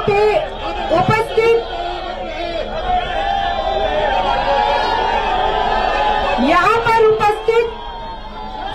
पे उपस्थित यहाँ पर उपस्थित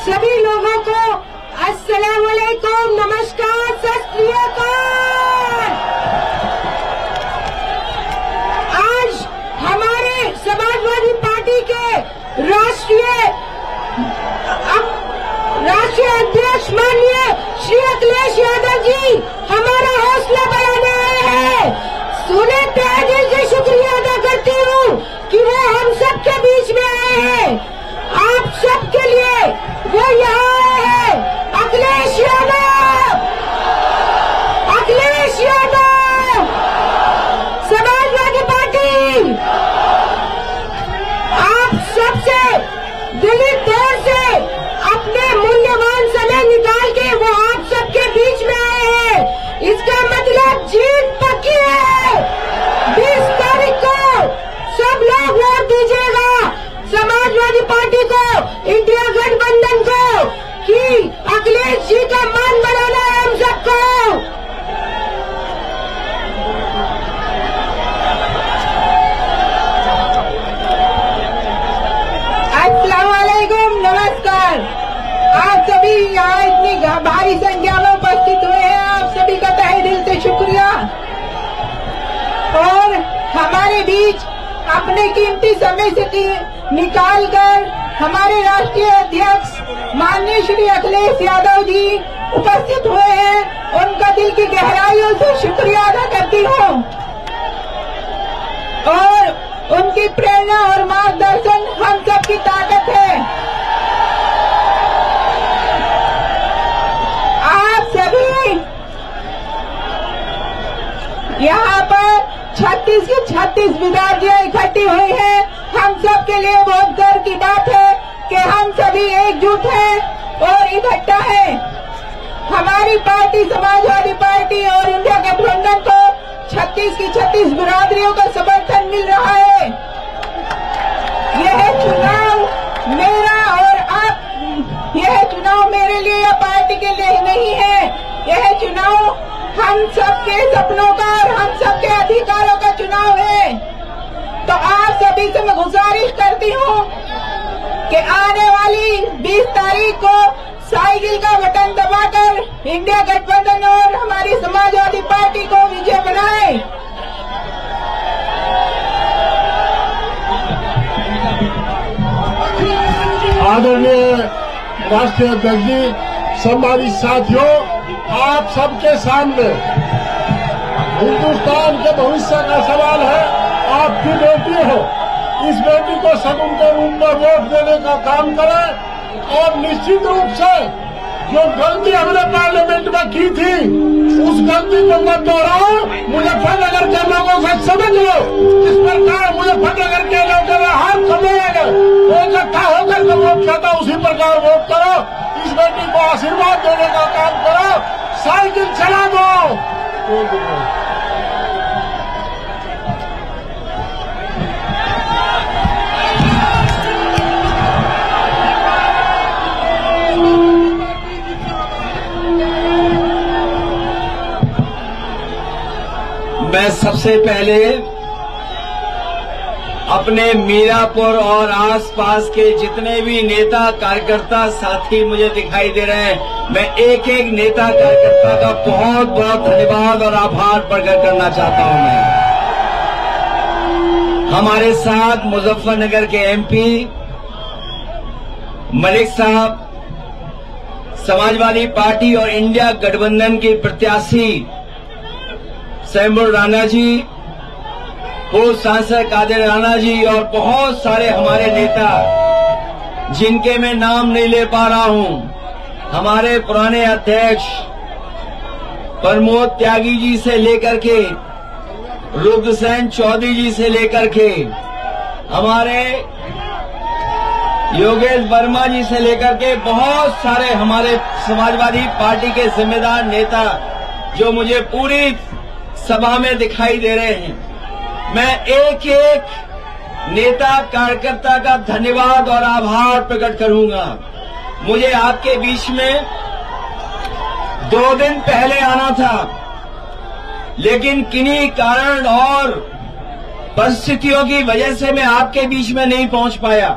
सभी लोगों को अस्सलाम वालेकुम, नमस्कार, सत श्री अकाल। आज हमारे समाजवादी पार्टी के राष्ट्रीय अध्यक्ष माननीय श्री अखिलेश यादव जी हमारा हौसला बढ़ाने आए हैं। सुने तहे दिल से शुक्रिया अदा करती हूँ कि वो हम सबके बीच में आए हैं। आप सबके लिए वो यहाँ आए हैं। अखिलेश यादव, अखिलेश यादव, समाजवादी पार्टी आप सबसे दिली तौर से अपने मूल्यवान समय निकाल के वो आप सबके बीच में आए हैं। इसका मतलब जीत पक्की है। 20 तारीख को सब लोग वोट दीजिएगा समाजवादी पार्टी को, इंडिया गठबंधन को, कि अखिलेश जी का मान बनाना है हम सबको। अस्सलाम वालेकुम, नमस्कार। आप सभी यहाँ इतनी भारी संख्या में उपस्थित हुए हैं, आप सभी का तहे दिल से शुक्रिया। और हमारे बीच अपने कीमती समय से निकालकर हमारे राष्ट्रीय अध्यक्ष माननीय श्री अखिलेश यादव जी उपस्थित हुए हैं। उनका दिल की गहराइयों से शुक्रिया अदा करती हूँ और उनकी प्रेरणा और मार्गदर्शन हम सबकी ताकत है। आप सभी यहाँ पर 36 की 36 विद्यार्थियां इकट्ठी हुई हैं। हम सब के लिए बहुत गर्व की बात है कि हम सभी एकजुट हैं और इकट्ठा हैं। हमारी पार्टी समाजवादी पार्टी और इंडिया गठबंधन को 36 की 36 बिरादरियों का समर्थन मिल रहा है। यह चुनाव मेरा और आप, यह चुनाव मेरे लिए या पार्टी के लिए नहीं है। यह चुनाव हम सबके सपनों का और हम सबके अधिकारों का चुनाव है। तो आप सभी से मैं गुजारिश करती हूँ कि आने वाली 20 तारीख को साइकिल का बटन दबाकर इंडिया गठबंधन और हमारी समाजवादी पार्टी को विजय बनाएं। आदरणीय राष्ट्रीय अध्यक्ष जी, सम्मानित साथियों, आप सबके सामने हिंदुस्तान के भविष्य का सवाल है। आपकी बेटी हो, इस बेटी को शगुन के रूप में वोट देने का काम करें और निश्चित रूप से जो गलती हमने पार्लियामेंट में की थी उस गलती को मत दोहराओ। मुजफ्फरनगर के लोगों से समझ लो, जिस प्रकार मुजफ्फरनगर के लोग हाथ खड़े वो इकट्ठा होकर के वोट करता, उसी प्रकार वोट करो। इस बेटी को आशीर्वाद देने का काम करो, साइकिल चला दो। मैं सबसे पहले अपने मीरापुर और आसपास के जितने भी नेता कार्यकर्ता साथी मुझे दिखाई दे रहे हैं, मैं एक एक नेता कार्यकर्ता का बहुत बहुत धन्यवाद और आभार प्रकट करना चाहता हूं। मैं हमारे साथ मुजफ्फरनगर के एमपी मलिक साहब, समाजवादी पार्टी और इंडिया गठबंधन के प्रत्याशी सैमुल राणा जी, पूर्व सांसद कादिर राणा जी और बहुत सारे हमारे नेता जिनके मैं नाम नहीं ले पा रहा हूं। हमारे पुराने अध्यक्ष प्रमोद त्यागी जी से लेकर के रुद्रसेन चौधरी जी से लेकर के हमारे योगेश वर्मा जी से लेकर के बहुत सारे हमारे समाजवादी पार्टी के जिम्मेदार नेता जो मुझे पूरी सभा में दिखाई दे रहे हैं। मैं एक एक नेता कार्यकर्ता का धन्यवाद और आभार प्रकट करूंगा। मुझे आपके बीच में 2 दिन पहले आना था, लेकिन किन्हीं कारण और परिस्थितियों की वजह से मैं आपके बीच में नहीं पहुंच पाया।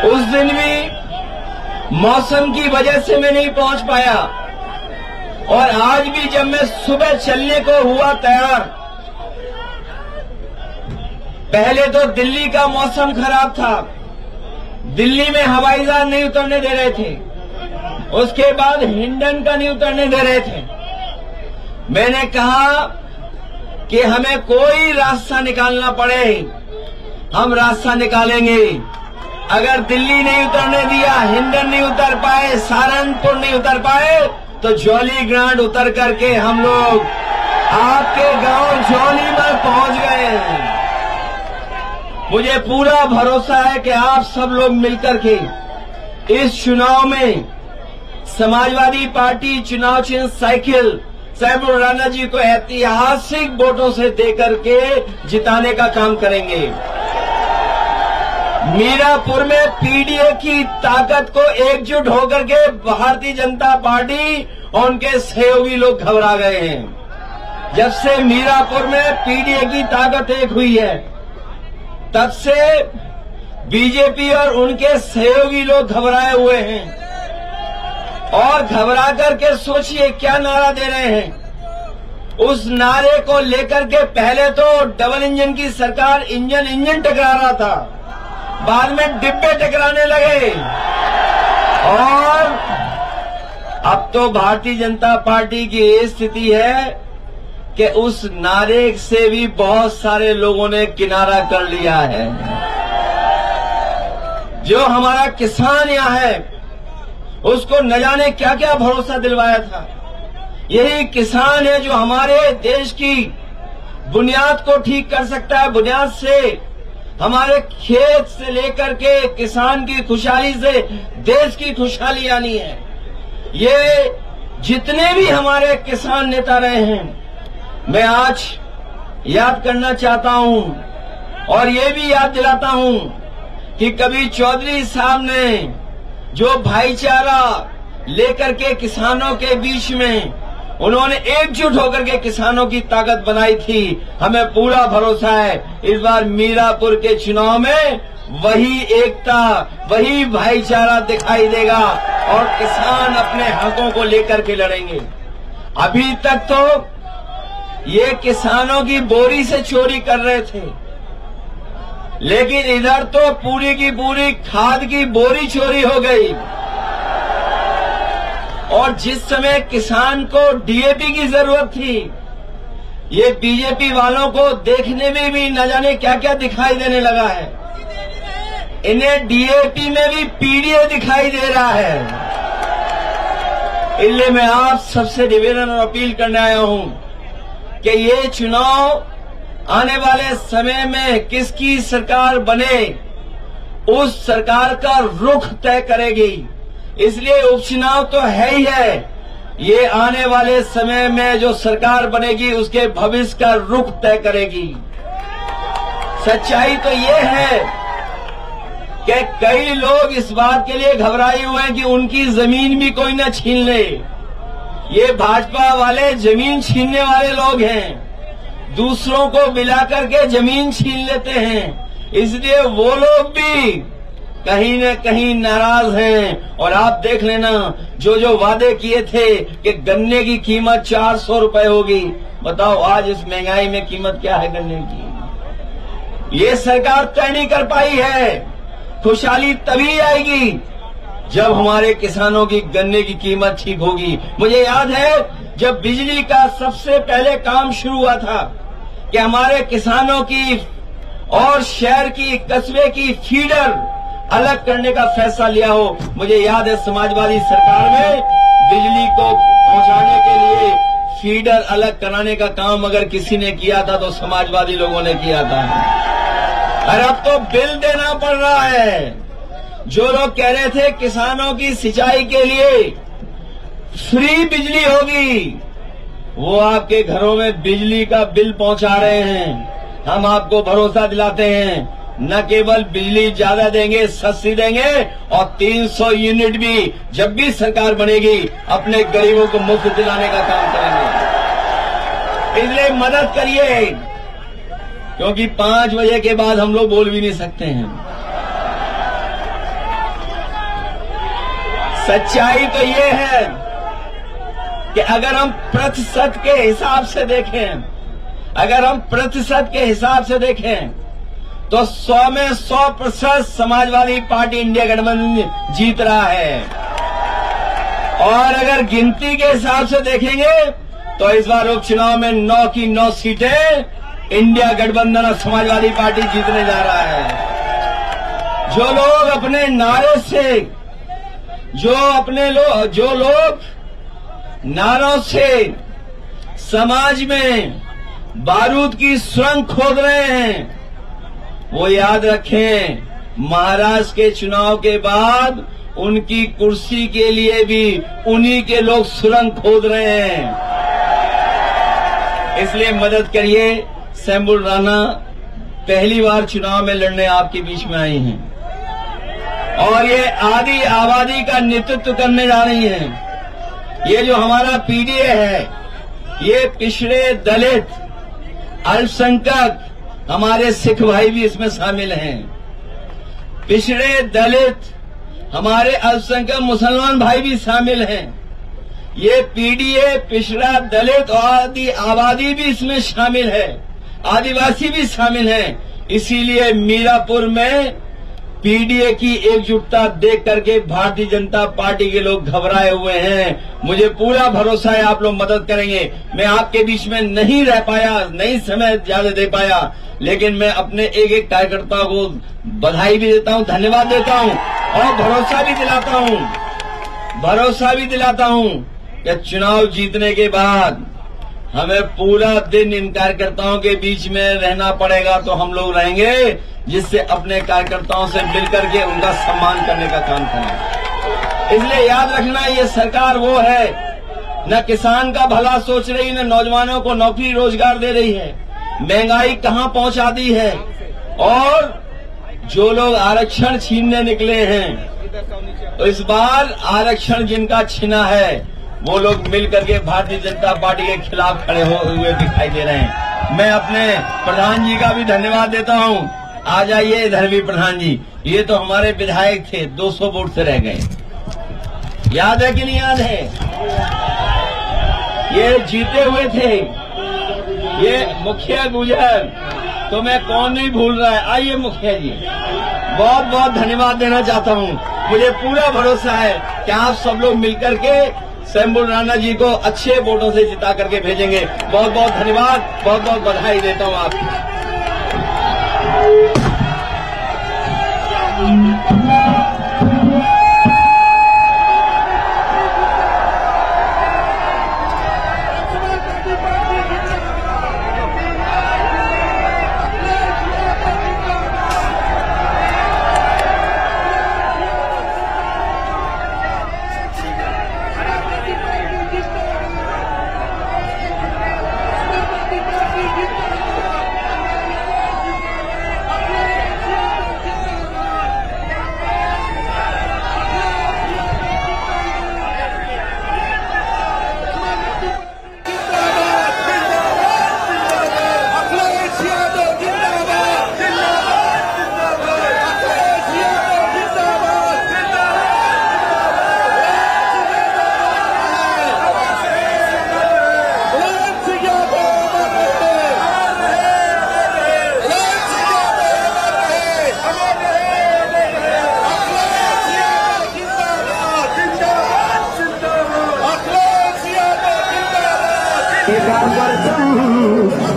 उस दिन भी मौसम की वजह से मैं नहीं पहुंच पाया, और आज भी जब मैं सुबह चलने को हुआ तैयार, पहले तो दिल्ली का मौसम खराब था, दिल्ली में हवाई जहाज नहीं उतरने दे रहे थे, उसके बाद हिंडन का नहीं उतरने दे रहे थे। मैंने कहा कि हमें कोई रास्ता निकालना पड़े, हम रास्ता निकालेंगे। अगर दिल्ली नहीं उतरने दिया, हिंडन नहीं उतर पाए, सहारनपुर नहीं उतर पाए, तो जौली ग्रांट उतर करके हम लोग आपके गांव जौली में पहुंच गए। मुझे पूरा भरोसा है कि आप सब लोग मिलकर के इस चुनाव में समाजवादी पार्टी चुनाव चिन्ह साइकिल साहेब राणा जी को ऐतिहासिक वोटों से देकर के जिताने का काम करेंगे। मीरापुर में पीडीए की ताकत को एकजुट होकर के भारतीय जनता पार्टी और उनके सहयोगी लोग घबरा गए हैं। जब से मीरापुर में पीडीए की ताकत एक हुई है, तब से बीजेपी और उनके सहयोगी लोग घबराए हुए हैं। और घबरा करके सोचिए क्या नारा दे रहे हैं। उस नारे को लेकर के पहले तो डबल इंजन की सरकार इंजन टकरा रहा था, बाद में डिब्बे टकराने लगे, और अब तो भारतीय जनता पार्टी की ये स्थिति है कि उस नारे से भी बहुत सारे लोगों ने किनारा कर लिया है। जो हमारा किसान यहाँ है, उसको न जाने क्या क्या भरोसा दिलवाया था। यही किसान है जो हमारे देश की बुनियाद को ठीक कर सकता है। बुनियाद से हमारे खेत से लेकर के किसान की खुशहाली से देश की खुशहाली आनी है। ये जितने भी हमारे किसान नेता रहे हैं, मैं आज याद करना चाहता हूं और ये भी याद दिलाता हूं कि कभी चौधरी साहब ने जो भाईचारा लेकर के किसानों के बीच में उन्होंने एकजुट होकर के किसानों की ताकत बनाई थी, हमें पूरा भरोसा है इस बार मीरापुर के चुनाव में वही एकता, वही भाईचारा दिखाई देगा और किसान अपने हकों को लेकर के लड़ेंगे। अभी तक तो ये किसानों की बोरी से चोरी कर रहे थे, लेकिन इधर तो पूरी की पूरी खाद की बोरी चोरी हो गई। और जिस समय किसान को डीएपी की जरूरत थी, ये बीजेपी वालों को देखने में भी न जाने क्या क्या दिखाई देने लगा है। इन्हें डीएपी में भी पीडीए दिखाई दे रहा है। इसलिए मैं आप सबसे निवेदन और अपील करने आया हूं कि ये चुनाव आने वाले समय में किसकी सरकार बने, उस सरकार का रुख तय करेगी। इसलिए उपचुनाव तो है ही है, ये आने वाले समय में जो सरकार बनेगी उसके भविष्य का रुख तय करेगी। सच्चाई तो ये है कि कई लोग इस बात के लिए घबराए हुए हैं कि उनकी जमीन भी कोई न छीन ले। ये भाजपा वाले जमीन छीनने वाले लोग हैं, दूसरों को मिलाकर के जमीन छीन लेते हैं। इसलिए वो लोग भी कहीं न कहीं नाराज हैं। और आप देख लेना, जो जो वादे किए थे कि गन्ने की कीमत 400 रुपए होगी, बताओ आज इस महंगाई में कीमत क्या है गन्ने की। ये सरकार तय नहीं कर पाई है। खुशहाली तभी आएगी जब हमारे किसानों की गन्ने की कीमत ठीक होगी। मुझे याद है जब बिजली का सबसे पहले काम शुरू हुआ था कि हमारे किसानों की और शहर की, कस्बे की फीडर अलग करने का फैसला लिया हो। मुझे याद है समाजवादी सरकार में बिजली को पहुंचाने के लिए फीडर अलग कराने का काम अगर किसी ने किया था तो समाजवादी लोगों ने किया था। और अब तो बिल देना पड़ रहा है। जो लोग कह रहे थे किसानों की सिंचाई के लिए फ्री बिजली होगी, वो आपके घरों में बिजली का बिल पहुंचा रहे हैं। हम आपको भरोसा दिलाते हैं, न केवल बिजली ज्यादा देंगे, सस्ती देंगे, और 300 यूनिट भी जब भी सरकार बनेगी अपने गरीबों को मुफ्त दिलाने का काम करेंगे। इसलिए मदद करिए, क्योंकि 5 बजे के बाद हम लोग बोल भी नहीं सकते हैं। सच्चाई तो ये है कि अगर हम प्रतिशत के हिसाब से देखें, तो 100 में 100% समाजवादी पार्टी इंडिया गठबंधन जीत रहा है। और अगर गिनती के हिसाब से देखेंगे तो इस बार उपचुनाव में 9 की 9 सीटें इंडिया गठबंधन और समाजवादी पार्टी जीतने जा रहा है। जो लोग अपने नारे से, जो लोग नारों से समाज में बारूद की सुरंग खोद रहे हैं, वो याद रखें, महाराष्ट्र के चुनाव के बाद उनकी कुर्सी के लिए भी उन्हीं के लोग सुरंग खोद रहे हैं। इसलिए मदद करिए। शंभू राणा पहली बार चुनाव में लड़ने आपके बीच में आई हैं और ये आदि आबादी का नेतृत्व करने जा रही हैं। ये जो हमारा पीडीए है, ये पिछड़े, दलित, अल्पसंख्यक, हमारे सिख भाई भी इसमें शामिल हैं। पिछड़े, दलित, हमारे अल्पसंख्यक मुसलमान भाई भी शामिल हैं। ये पीडीए, पिछड़ा, दलित और आदि आबादी भी इसमें शामिल है, आदिवासी भी शामिल हैं। इसीलिए मीरापुर में पीडीए की एकजुटता देख करके भारतीय जनता पार्टी के लोग घबराए हुए हैं। मुझे पूरा भरोसा है आप लोग मदद करेंगे। मैं आपके बीच में नहीं रह पाया, नहीं समय ज्यादा दे पाया, लेकिन मैं अपने एक एक कार्यकर्ता को बधाई भी देता हूं, धन्यवाद देता हूं और भरोसा भी दिलाता हूं कि चुनाव जीतने के बाद हमें पूरा दिन इन कार्यकर्ताओं के बीच में रहना पड़ेगा तो हम लोग रहेंगे, जिससे अपने कार्यकर्ताओं से मिलकर के उनका सम्मान करने का काम करें। इसलिए याद रखना, ये सरकार वो है न किसान का भला सोच रही, न नौजवानों को नौकरी रोजगार दे रही है, महंगाई कहां पहुंचा दी है। और जो लोग आरक्षण छीनने निकले हैं, तो इस बार आरक्षण जिनका छीना है वो लोग मिलकर के भारतीय जनता पार्टी के खिलाफ खड़े हुए दिखाई दे रहे हैं। मैं अपने प्रधान जी का भी धन्यवाद देता हूं। आ जाइए इधर भी प्रधान जी, ये तो हमारे विधायक थे, 200 वोट से रह गए, याद है कि नहीं याद है? ये जीते हुए थे, ये मुखिया गुजर, तो मैं कौन नहीं भूल रहा है। आइए मुखिया जी, बहुत बहुत धन्यवाद देना चाहता हूं। मुझे पूरा भरोसा है कि आप सब लोग मिलकर के शंभू राणा जी को अच्छे वोटों से जिता करके भेजेंगे। बहुत बहुत धन्यवाद, बहुत बहुत बधाई देता हूं आपको।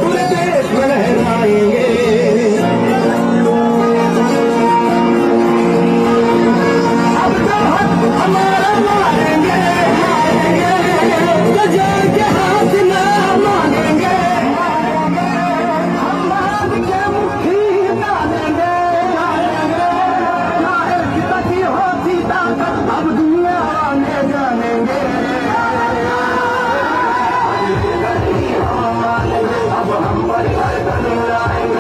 पूरे देश में लहराएंगे। अब तो हमारा मारेंगे, गुजर के हाथ ना मानेंगे, हम भारत के मुट्ठी डालेंगे, चाहे कितनी होती ताकत अब दुनिया आने जानेंगे। अब हम परिवर्तन लाएंगे।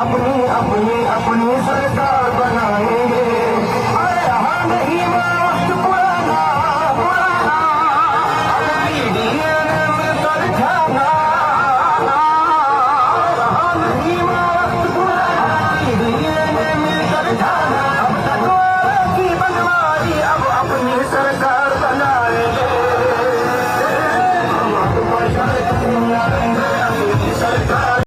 अपनी अपनी